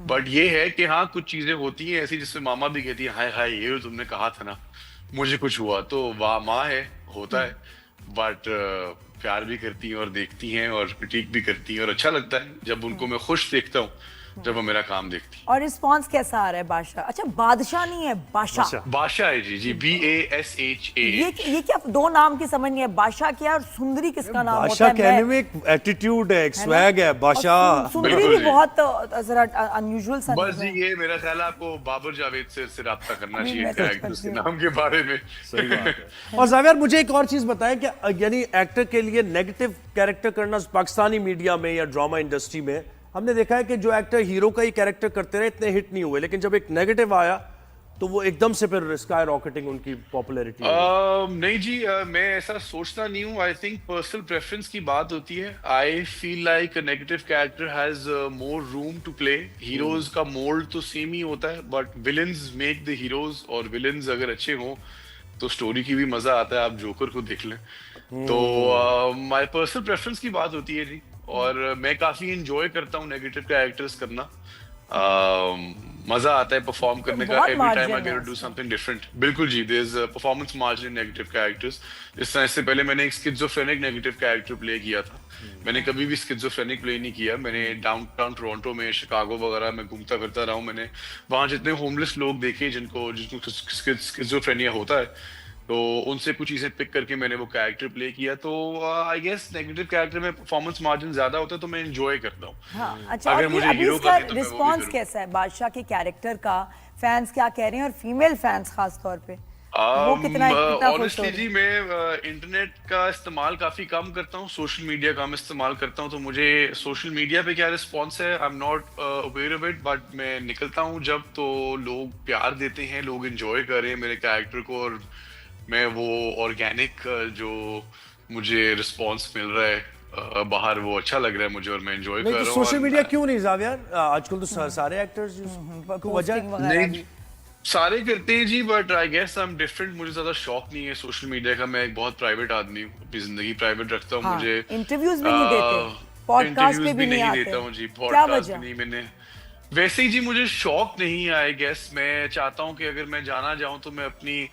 But ये है कि हाँ कुछ चीजें होती हैं ऐसी जिसमें मामा भी कहती है, हाय हाय ये तो तुमने कहा था ना, मुझे कुछ हुआ तो वाह माँ है, होता है। बट प्यार भी करती हैं और देखती हैं और क्रिटिक भी करती हैं, और अच्छा लगता है जब उनको मैं खुश देखता हूँ, जब वो मेरा काम देखती हैं। और रिस्पॉन्स कैसा आ रहा है बादशाह? अच्छा, बादशाह नहीं है, बादशाह। अच्छा। बादशाह है जी, जी ये BASHAH। ये क्या दो नाम की समझ नहीं है, बादशाह क्या और सुंदरी किसका नाम होता बादशाह है? कहने मैं में एक एटीट्यूड है, एक है ना? स्वैग है और बादशाह। सुंदरी बिल्कुल भी जी। बहुत जरा अनयूजुअल सा बस नहीं जी है। ये मेरा ख्याल है आपको बाबर जावेद से राब्ता करना अभी चाहिए इनका मैसेज एक्ट्रेस करती के हूँ। नाम के बारे में। सही बात है। और जावियर मुझे एक और चीज बताएं कि यानी एक्टर के लिए नेगेटिव कैरेक्टर करना पाकिस्तानी मीडिया में या ड्रामा इंडस्ट्री में हमने देखा है कि जो एक्टर हीरो का ही कैरेक्टर करते रहे इतने हिट नहीं हुए, लेकिन जब एक नेगेटिव आया तो वो एकदम से फिर स्काई रॉकेटिंग उनकी पॉपुलैरिटी हो गई। नहीं जी, मैं ऐसा सोचता नहीं हूँ। आई थिंक पर्सनल प्रेफरेंस की बात होती है। I feel like a negative character has more room to play. Heroes का मोल्ड तो सेम ही होता है, but villains make the heroes, और विलन्स अगर अच्छे हों तो स्टोरी की भी मजा आता है। आप जोकर को देख लें। तो माय पर्सनल प्रेफरेंस की बात होती है जी। और मैं काफी इंजॉय करता हूँ नेगेटिव कैरेक्टर्स करना। मजा आता है परफॉर्म तो करने का। बहुत every time I margin get है टू डू उसमें। Something different. बिल्कुल जी, there is performance margin in negative characters. इस तरह से पहले मैंने एक स्किज़ोफ्रेनिक नेगेटिव कैरेक्टर प्ले किया था। मैंने कभी भी स्किज़ोफ्रेनिक प्ले नहीं किया। मैंने डाउनटाउन टोरंटो में, शिकागो वगैरह में घूमता फिरता रहा हूँ। मैंने वहां जितने होमलेस लोग देखे जिनको जिनको स्किज़ोफ्रेनिया होता है, तो उनसे कुछ चीजें पिक करके मैंने वो कैरेक्टर प्ले किया। तो आई गेस नेगेटिव कैरेक्टर में परफॉर्मेंस मार्जिन ज्यादा होता है, तो मैं एंजॉय करता हाँ, हूँ। अच्छा। और अगर फिर मुझे अभी हीरो का इसका दे तो मैं वो भी रिस्पॉन्स करूँ। कैसा है बादशाह के कैरेक्टर का? फैंस क्या कह रहे हैं, और फीमेल फैंस खास तौर पे वो कितना कितना खुश हो ऑनेस्टली रहे जी हैं? मैं इंटरनेट का इस्तेमाल काफी कम करता हूँ, सोशल मीडिया कम इस्तेमाल करता हूँ, तो मुझे सोशल मीडिया पे क्या रिस्पॉन्स है I am not aware of it. But मैं निकलता हूँ जब, तो लोग प्यार देते हैं, लोग एंजॉय कर रहे हैं मेरे कैरेक्टर को, और मैं वो ऑर्गेनिक जो मुझे रिस्पॉन्स मिल रहा है बाहर, वो अच्छा लग रहा है मुझे, और मैं एंजॉय नहीं कर तो रहा हूँ। सोशल मीडिया और क्यों नहीं जावियर? आजकल तो सारे एक्टर्स को वजह पोस्टिंग वगैरह नहीं, भी। सारे करते हैं जी, but I guess I am different. मुझे ज्यादा शौक नहीं है सोशल मीडिया का। मैं एक बहुत प्राइवेट आदमी हूँ, अपनी जिंदगी प्राइवेट रखता हूँ। हाँ, मुझे इंटरव्यूज भी नहीं देते, पॉडकास्ट पे इंटरव्यूज भी भी नहीं नहीं आते। देता हूँ जी, क्या पॉडकास्ट भी वजह? नहीं। मैंने वैसे ही जी मुझे शौक नहीं है। आई गेस मैं चाहता हूँ कि अगर मैं जाना चाहूँ तो मैं अपनी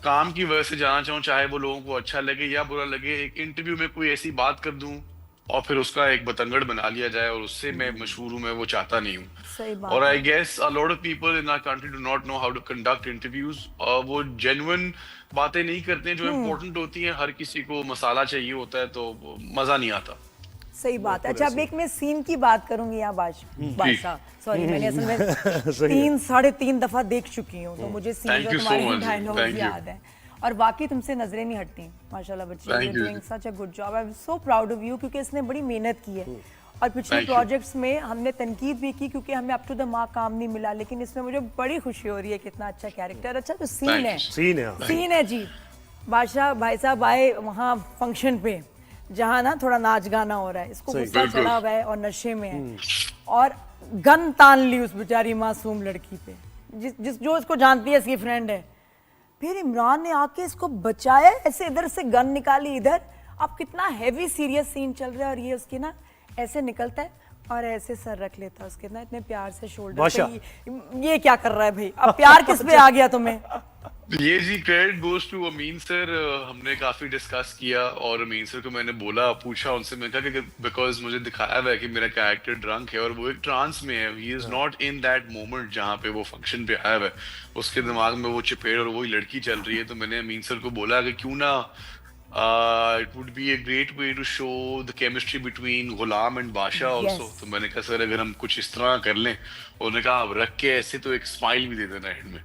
काम की वजह से जाना चाहूँ, चाहे वो लोगों को अच्छा लगे या बुरा लगे। एक इंटरव्यू में कोई ऐसी बात कर दूं और फिर उसका एक बतंगड़ बना लिया जाए और उससे मैं मशहूर हूं, मैं वो चाहता नहीं हूँ। सही और बात है। I guess a lot of people in our country do not know how to conduct interviews. वो जेन्युइन बातें नहीं करते हैं जो इम्पोर्टेंट होती हैं। हर किसी को मसाला चाहिए होता है, तो वो मजा नहीं आता। सही बात है। अच्छा, अब एक मैं सीन की बात करूंगी यहाँ जी, बादशाह। सॉरी, मैंने असल में सही है। 3 साढ़े 3 दफा देख चुकी हूँ, तो मुझे सीन थैंक और यू सो तुम्हारे मच जी, डायलॉग्स थैंक यू, याद हैं। और वाकई तुमसे नजरें नहीं हटती माशाल्लाह बच्ची। यू थैंक यू डूइंग जी, such a good job. I am so proud of you, क्योंकि इसने बड़ी मेहनत की है। और पिछले थैंक यू, प्रोजेक्ट्स में हमने तनकीद भी की क्योंकि हमें अप टू द मार्क काम नहीं मिला, लेकिन इसमें मुझे बड़ी खुशी हो रही है। कितना अच्छा कैरेक्टर। अच्छा, जो सीन थैंक है, यू, सीन है हाँ। सीन है जी। बादशाह भाई साहब आए वहाँ फंक्शन पे, जहाँ ना थोड़ा नाच गाना हो रहा है, इसको सही। गुस्सा बिल्कुल। चढ़ा हुआ है और नशे में है, और गन तान ली उस बेचारी मासूम लड़की पे, जिस जो इसको जानती है, इसकी फ्रेंड है। फिर इमरान ने आके इसको बचाया, ऐसे इधर से गन निकाली इधर। अब कितना हैवी सीरियस सीन चल रहा है, और ये उसकी ना ऐसे निकलता है और ऐसे सर रख लेता है उसके ना इतने प्यार से शोल्डर बादशाह। पे। ये क्या कर रहा है भाई? अब प्यार किस पे आ गया तुम्हें? ये जी credit goes to Amin sir. हमने काफी डिस्कस किया, और अमीन सर को मैंने बोला, पूछा उनसे, मैं कहा कि बिकॉज मुझे दिखाया हुआ है कि मेरा कैरेक्टर ड्रंक है और वो एक ट्रांस में है, he is not in that moment जहाँ पे वो फंक्शन पे आया हुआ है, उसके दिमाग में वो चपेड़ और वही लड़की चल रही है। तो मैंने अमीन सर को बोला कि क्यों ना it would be a great way to show the chemistry between Ghulam and बादशाह ऑल्सो। यस। तो मैंने कहा सर अगर हम कुछ इस तरह कर लें, उन्होंने कहा अब रख के ऐसे तो एक स्माइल भी दे देना एंड में।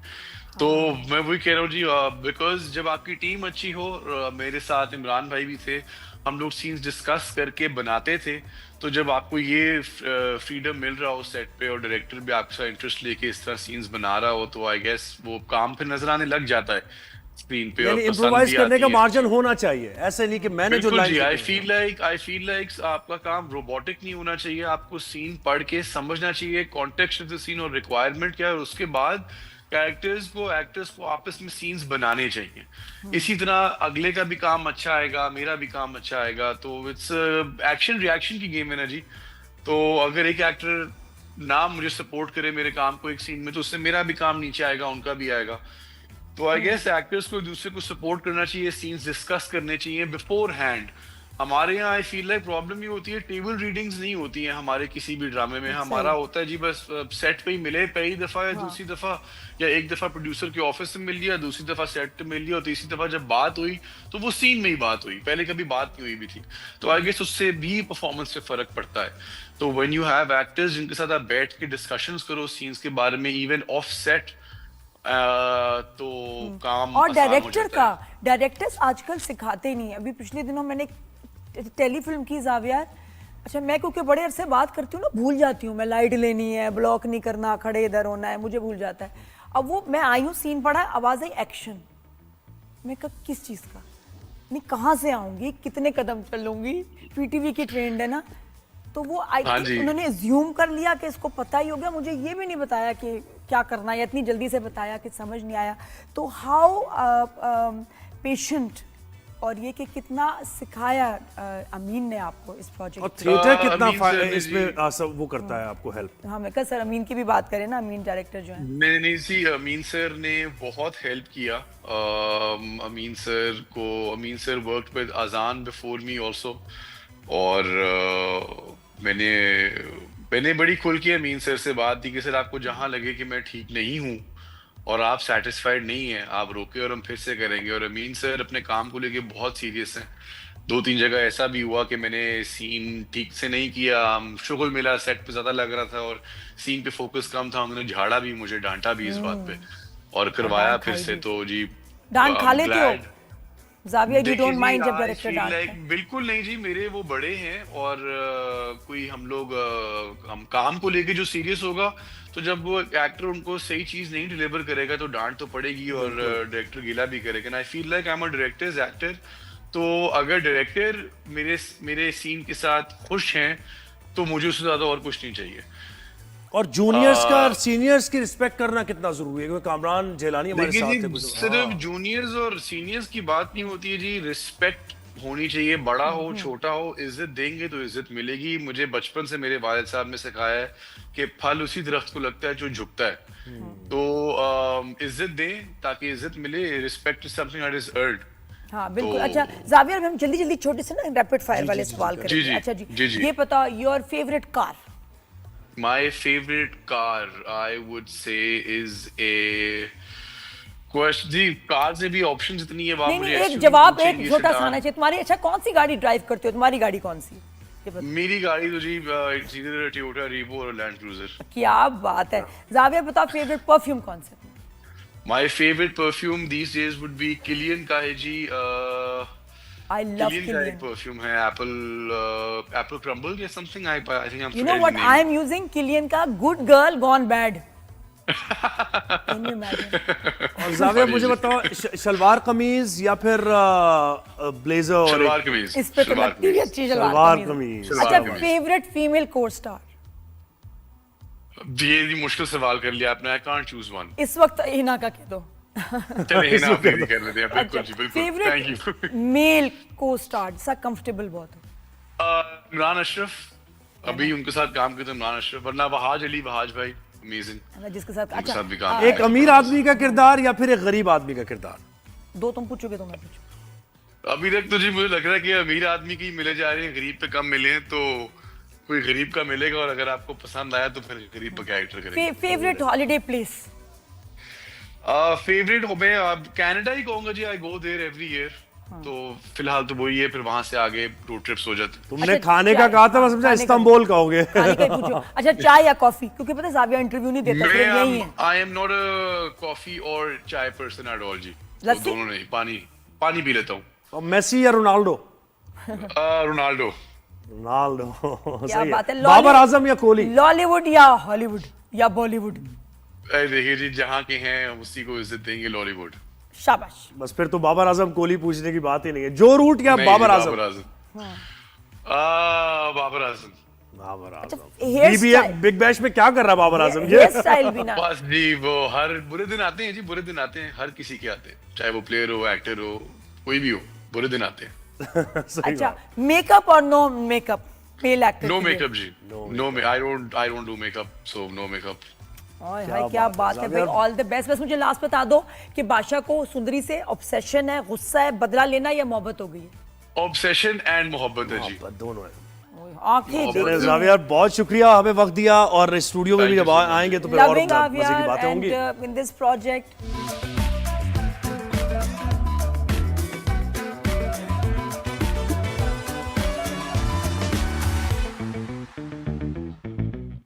तो मैं वही कह रहा हूँ जी, बिकॉज जब आपकी टीम अच्छी हो, मेरे साथ इमरान भाई भी थे, हम लोग सीन्स डिस्कस करके बनाते थे। तो जब आपको ये फ्रीडम मिल रहा हो सेट पे, और डायरेक्टर भी आपका इंटरेस्ट लेके इस तरह सीन्स बना रहा हो, तो आई गेस वो काम फिर नजर आने लग जाता है स्क्रीन पे, और यानी पसंद इम्प्रोवाइज भी करने आती का है मार्जिन चीजें। होना चाहिए, ऐसे नहीं कि मैंने जो बिल्कुल जी, लाइन आई फील लाइक आपका काम रोबोटिक नहीं होना चाहिए। आपको सीन पढ़ के समझना चाहिए कॉन्टेक्स्ट ऑफ द सीन और रिक्वायरमेंट क्या है, और उसके बाद कैरेक्टर्स को, एक्टर्स को आपस में सीन्स बनाने चाहिए। इसी तरह अगले का भी काम अच्छा आएगा, मेरा भी काम अच्छा आएगा। तो इट्स एक्शन रिएक्शन की गेम है ना जी। तो अगर एक एक्टर ना मुझे सपोर्ट करे मेरे काम को एक सीन में, तो उससे मेरा भी काम नीचे आएगा, उनका भी आएगा। तो आई गेस एक्टर्स को एक दूसरे को सपोर्ट करना चाहिए, सीन्स डिस्कस करने चाहिए बिफोर हैंड। हमारे यहाँ आई फील लाइक प्रॉब्लम ये होती है, टेबल रीडिंग्स नहीं होती हैं हमारे किसी भी ड्रामे में। हमारा होता है जी बस सेट पे ही मिले पहली दफा या दूसरी दफा, या एक दफा प्रोड्यूसर के ऑफिस में मिल लिया, दूसरी दफा सेट पे मिल लिया, और तीसरी दफा जब बात हुई तो वो सीन में ही बात हुई, पहले कभी बात नहीं हुई भी थी। तो आई गेस उससे भी परफॉर्मेंस पे फर्क पड़ता है। तो व्हेन यू हैव एक्टर्स जिनके साथ आप बैठ के डिस्कशंस करो सीन्स के बारे में इवन ऑफ सेट, तो काम और आसान हो डायरेक्टर जाता है। का, डायरेक्टर्स आजकल सिखाते नहीं। अभी पिछले दिनों मैंने टेलीफिल्म की जावियार, अच्छा मैं क्योंकि बड़े अरसे बात करती हूँ ना, भूल जाती हूँ मैं, लाइट लेनी है, ब्लॉक नहीं करना, खड़े इधर होना है, मुझे भूल जाता है। अब वो मैं आई हूँ, सीन पड़ा है, आवाज आई एक्शन, मैं कहा किस चीज का, नहीं कहाँ से आऊंगी, कितने कदम चलूंगी, पीटीवी की ट्रेंड है ना। तो वो हाँ जी। उन्होंने एज्यूम कर लिया कि इसको पता ही हो गया, मुझे ये भी नहीं बताया कि क्या करना है, इतनी जल्दी से बताया कि समझ नहीं आया। तो हाउ पेशेंट, और ये कि कितना सिखाया अमीन ने आपको इस और प्रोजेक्ट। थिएटर कितना अमीन सर ने इसमें वो करता है आपको हेल्प? हाँ मैं कहा सर अमीन की भी बात करें ना, अमीन डायरेक्टर जो है। नहीं नहीं जी, अमीन सर ने बहुत हेल्प किया। अमीन सर वर्कड विद अजान बिफोर मी आल्सो, और मैंने बड़ी खुल के अमीन सर से बात की कि सर आपको जहां लगे कि मैं ठीक नहीं हूं और आप सेटिस्फाइड नहीं है, आप रोके और हम फिर से करेंगे। और अमीन सर अपने काम को लेके बहुत सीरियस हैं। 2-3 जगह ऐसा भी हुआ कि मैंने सीन ठीक से नहीं किया, शुगल मिला, सेट पे ज्यादा लग रहा था और सीन पे फोकस कम था, उन्होंने झाड़ा भी, मुझे डांटा भी इस बात पे, और करवाया डांट फिर खाई से। भी। तो जी डांट खा लेते हो glad। जाविया, यू देखिए डोंट जी, माइंड जब I डायरेक्टर feel डांटता like है? बिल्कुल नहीं जी, मेरे वो बड़े हैं, और कोई हम लोग हम काम को लेके जो सीरियस होगा, तो जब वो एक्टर उनको सही चीज नहीं डिलीवर करेगा तो डांट तो पड़ेगी, और डायरेक्टर गिला भी करेगा। आई feel like I am a directors actor. तो अगर डायरेक्टर मेरे सीन के साथ खुश हैं तो मुझे उससे ज्यादा और कुछ नहीं चाहिए। और जूनियर्स का और सीनियर्स की रिस्पेक्ट करना कितना जरूरी है? क्योंकि कामरान जेलानी हमारे देखिए साथ थे जी, कुछ। सिर्फ जूनियर्स और सीनियर्स की बात नहीं होती है जी, रिस्पेक्ट होनी चाहिए। बड़ा हो छोटा हो, इज्जत देंगे तो इज्जत मिलेगी। मुझे बचपन से मेरे वालिद साहब ने सिखाया है कि फल उसी दरख्त को लगता है जो झुकता है। तो इज्जत दें ताकि इज्जत मिले। Respect is something that is earned. हाँ बिल्कुल। तो- अच्छा जावियर, हम जल्दी जल्दी छोटे से ना रैपिड फायर वाले सवाल जी, करेंगे। जी, अच्छा जी, जी। ये बताओ, your favourite car? My favorite car, I would say, is a question। जी, कार से भी ऑप्शंस इतनी है, आप नहीं मुझे नहीं, एक SUV जवाब एक पूछेंगे, छोटा सा sedan। आना चाहिए। तुम्हारी अच्छा कौन सी गाड़ी ड्राइव करते हो, तुम्हारी गाड़ी कौन सी? ये बताओ। मेरी गाड़ी तो जी इधर टोयोटा रीवो और लैंड क्रूजर। क्या बात है। जावियर बताओ, फेवरेट परफ्यूम कौन सा? My favorite perfume these days would be Kilian का है जी। आई लव Kilian का एक किलियन। परफ्यूम है, एप्पल क्रम्बल या something. I think I'm you know forgetting what the I name। Am using? Kilian का good girl gone bad. Can you imagine? और Javier मुझे बताओ, शलवार कमीज या फिर ब्लेजर? और शलवार कमीज। इस पे तो शलवार लगती है कमीज। अच्छी शलवार शलवार कमीज। कमीज। अच्छा, कमीज। फेवरेट फीमेल को स्टार? ये जी मुश्किल सवाल कर लिया आपने। I can't choose one। इस वक्त हिना का कह दो। चलिए हिना आप भी कर लेते हैं। बिल्कुल जी, बिल्कुल। Thank you. फेवरेट मेल को स्टार जिसका कंफर्टेबल बहुत हो? इमरान अशरफ, अभी उनके साथ काम करते हैं इमरान अशरफ, वरना वहाज अली, वहाज भाई अमेजिंग। है ना, जिसके साथ उनके अच्छा साथ भी काम एक अमीर आदमी का किरदार या फिर एक गरीब आदमी का किरदार? दो तुम पूछोगे तो मैं पूछूं। अभी तक तो जी मुझे लग रहा है कि अमीर आदमी की मिले जा रहे हैं, गरीब पे कम मिले हैं, तो कोई गरीब का मिलेगा, और अगर आपको पसंद आया तो फिर गरीब का कैरेक्टर करेंगे। Favourite holiday place? फेवरेट हो, मैं कनाडा ही कहूंगा जी। आई गो देयर एवरी ईयर। तो फिलहाल तो वही है, फिर वहां से आगे रोड ट्रिप्स हो जाते हैं। तुमने अच्छा, खाने का चाय- कहा था, मैं समझा खाने का- इस्तांबुल कहोगे। खाने का ही पूछो। अच्छा, चाय या कॉफी? क्योंकि पता है जाविया इंटरव्यू नहीं देता, सिर्फ यही है। I am not a coffee और चाय पर्सन एट ऑल जी। तो लस्सी? दोनों नहीं, पानी पी लेता हूँ। और मेसी या रोनाल्डो? रोनाल्डो। रोनाल्डो। क्या सही बात है। है। बाबर आजम या कोहली? लॉलीवुड या हॉलीवुड या बॉलीवुड? अरे देखिए जी, जहाँ के हैं उसी को इज्जत देंगे, लॉलीवुड। शाबाश। बस फिर तो बाबर आजम कोहली पूछने की बात ही नहीं है। जो रूट या नहीं, बाबर जी, आजम? बाबर आजम। बाबर अच्छा, Azam. Hair BBF style? Big bash में क्या कर रहा है बाबर आजम? हेयर स्टाइल भी ना। बस जी, वो हर बुरे दिन आते हैं जी, बुरे दिन आते हैं, हर किसी के आते हैं, चाहे वो प्लेयर हो, एक्टर हो, कोई भी हो, बुरे दिन आते हैं। सही अच्छा, बात। मेकअप और no makeup? Male actor no makeup जी, no I don't do makeup, so no makeup. हाय क्या बात है भाई, ऑल द बेस्ट। बस मुझे लास्ट बता दो कि बादशाह को सुंदरी से ऑब्सेशन है, गुस्सा है, बदला लेना या मोहब्बत हो गई है? ऑब्सेशन एंड मोहब्बत है जी। दोनों है। आंखें चलिए जावियर, बहुत शुक्रिया हमें वक्त दिया, और स्टूडियो में भी जब आएंगे तो फिर और लविंग मजे की बातें आवियार होंगी। And in this project